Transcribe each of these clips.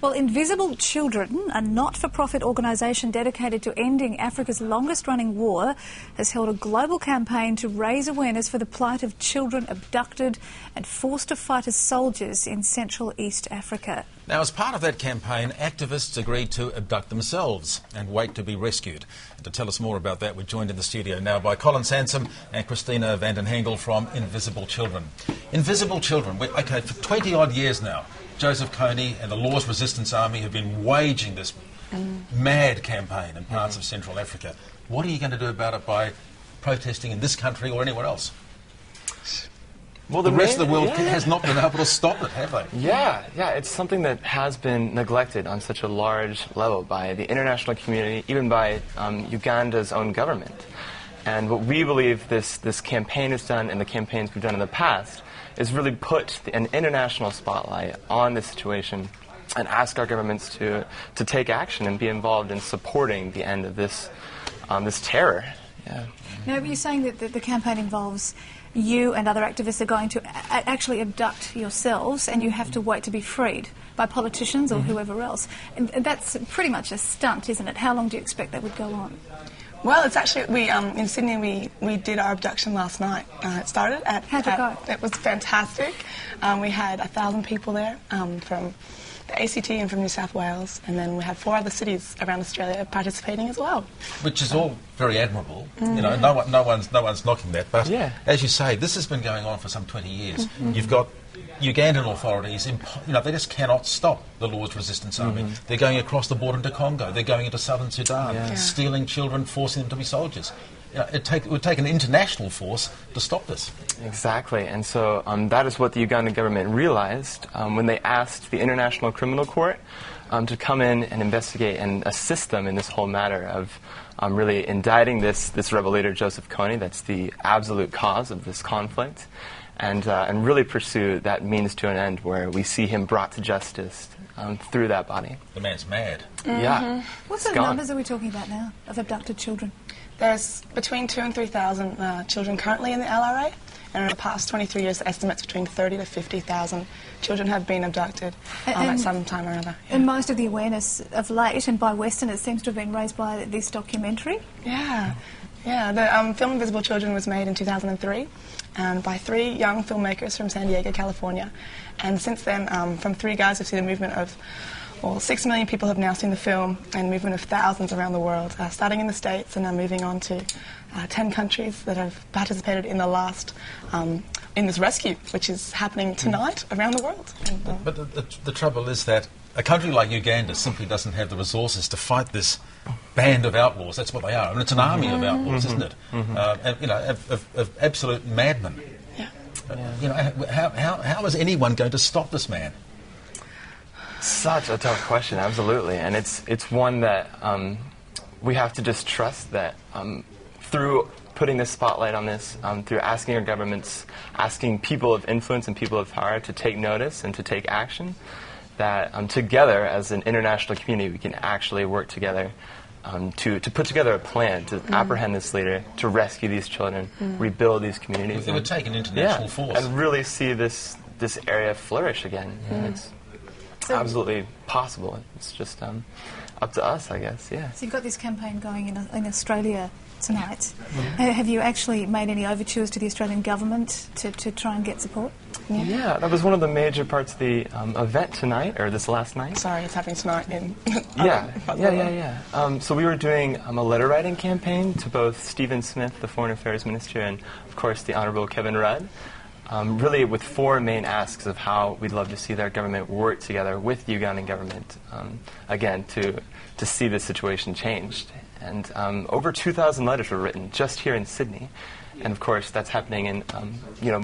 Well, Invisible Children, a not-for-profit organisation dedicated to ending Africa's longest-running war, has held a global campaign to raise awareness for the plight of children abducted and forced to fight as soldiers in Central East Africa. Now, as part of that campaign, activists agreed to abduct themselves and wait to be rescued. And to tell us more about that, we're joined in the studio now by Collin, Sansom and Christina VandenHengel from Invisible Children. Invisible Children, okay, for 20-odd years now, Joseph Kony and the Law's Resistance Army have been waging this mad campaign in parts of Central Africa. What are you going to do about it by protesting in this country or anywhere else? Well, the rest of the world has not been able to stop it, have they? Yeah, it's something that has been neglected on such a large level by the international community, even by Uganda's own government. And what we believe this campaign has done, and the campaigns we've done in the past, is really put an international spotlight on this situation and ask our governments to take action and be involved in supporting the end of this terror. Yeah. Now, you're saying that the campaign involves you and other activists are going to actually abduct yourselves, and you have to wait to be freed by politicians or whoever else. And that's pretty much a stunt, isn't it? How long do you expect that would go on? Well, it's actually, in Sydney, we did our abduction last night. It started at... How'd it go? It was fantastic. We had 1,000 people there from the ACT and from New South Wales, and then we had 4 other cities around Australia participating as well. Which is all very admirable. You know, no one's knocking that. But as you say, this has been going on for some 20 years. You've got Ugandan authorities, they just cannot stop the Law's Resistance Army. They're going across the border into Congo. They're going into southern Sudan, stealing children, forcing them to be soldiers. It would take an international force to stop this. Exactly, and so that is what the Ugandan government realized when they asked the International Criminal Court to come in and investigate and assist them in this whole matter of really indicting this rebel leader, Joseph Kony, that's the absolute cause of this conflict, and really pursue that means to an end where we see him brought to justice through that body. The man's mad. Yeah. What sort of numbers are we talking about now of abducted children? There's between 2,000 and 3,000 children currently in the LRA, and in the past 23 years, estimates between 30,000 to 50,000 children have been abducted at some time or other. And most of the awareness of late, and by Westerners, seems to have been raised by this documentary? Yeah. The film Invisible Children was made in 2003 by 3 young filmmakers from San Diego, California. And since then, from 3 guys, we've seen a movement of 6 million people have now seen the film, and a movement of thousands around the world, starting in the States and now moving on to 10 countries that have participated in the last, in this rescue, which is happening tonight around the world. But the trouble is that a country like Uganda simply doesn't have the resources to fight this band of outlaws. That's what they are. And it's an army of outlaws, isn't it? Of absolute madmen. How is anyone going to stop this man? Such a tough question, absolutely, and it's one that we have to just trust that through putting this spotlight on this, through asking our governments, asking people of influence and people of power to take notice and to take action, that together as an international community we can actually work together to put together a plan to apprehend this leader, to rescue these children, rebuild these communities. It would take an international force. And really see this area flourish again. It's absolutely possible. It's just up to us, I guess. So you've got this campaign going in Australia tonight. Have you actually made any overtures to the Australian government to try and get support? Yeah, that was one of the major parts of the event tonight, or this last night. Sorry, it's happening tonight in... So we were doing a letter writing campaign to both Stephen Smith, the Foreign Affairs Minister, and of course the Honourable Kevin Rudd. Really with 4 main asks of how we'd love to see their government work together with the Ugandan government, again, to see the situation changed. And over 2,000 letters were written just here in Sydney. And of course, that's happening in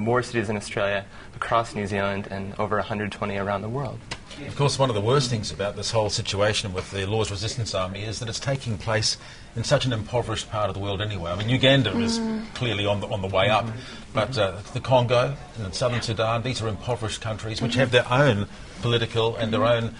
more cities in Australia, across New Zealand, and over 120 around the world. Of course, one of the worst things about this whole situation with the Law's Resistance Army is that it's taking place in such an impoverished part of the world anyway. I mean, Uganda is clearly on the way up, but the Congo and southern Sudan, these are impoverished countries which have their own political and their own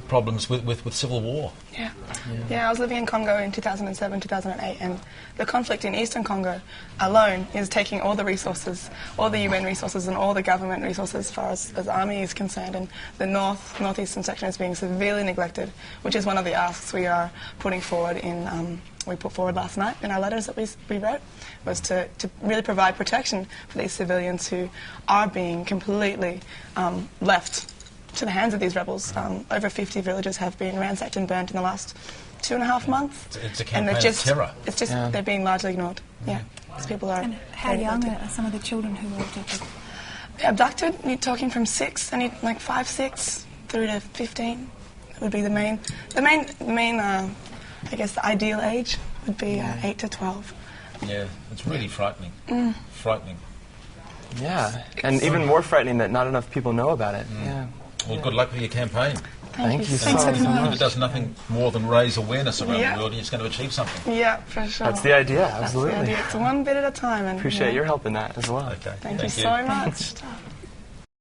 problems with civil war. I was living in Congo in 2007, 2008, and the conflict in eastern Congo alone is taking all the resources, all the UN resources and all the government resources as far as the army is concerned. And and the northeastern section is being severely neglected, which is one of the asks we are putting forward in, we put forward last night in our letters that we wrote, was to really provide protection for these civilians who are being completely left to the hands of these rebels. Over 50 villages have been ransacked and burnt in the last 2.5 months. It's a campaign of terror. It's just, they're being largely ignored. Yeah, these people are. And how young are some of the children who were abducted? Abducted, you're talking from 6, like 5, 6, through to 15. That would be the main, I guess the ideal age would be 8 to 12. Yeah, it's really frightening. Frightening. Yeah, and even more frightening that not enough people know about it. Yeah. Well, good luck with your campaign. Thank you so Thanks very much. If it does nothing more than raise awareness around the world, it's going to achieve something. Yeah, for sure. That's the idea, absolutely. That's the idea. It's one bit at a time. And Appreciate your help in that as well. Okay. Thank you so much.